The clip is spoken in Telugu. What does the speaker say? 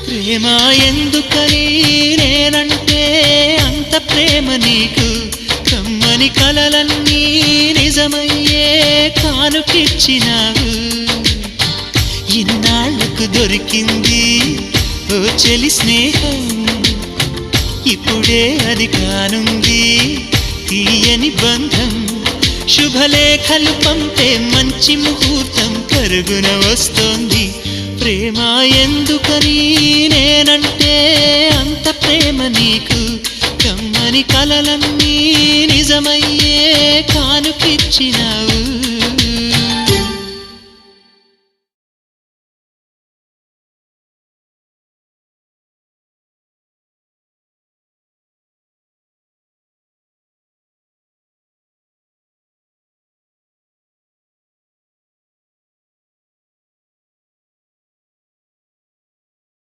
ప్రేమ ఎందుకని నేనంటే అంత ప్రేమ నీకు కమ్మని కలలన్నీ నిజమయ్యే కానుకిచ్చినావు ఇన్నాళ్లకు దొరికింది ఓ చెలి స్నేహం ఇప్పుడే అది కానుంది తీయని బంధం శుభలేఖలు పంపే మంచి ముహూర్తం పరుగున వస్తోంది ప్రేమ ఎందుకని నేనంటే అంత ప్రేమ నీకు కమ్మని కలలన్నీ నిజమయ్యే కానుకిచ్చినావు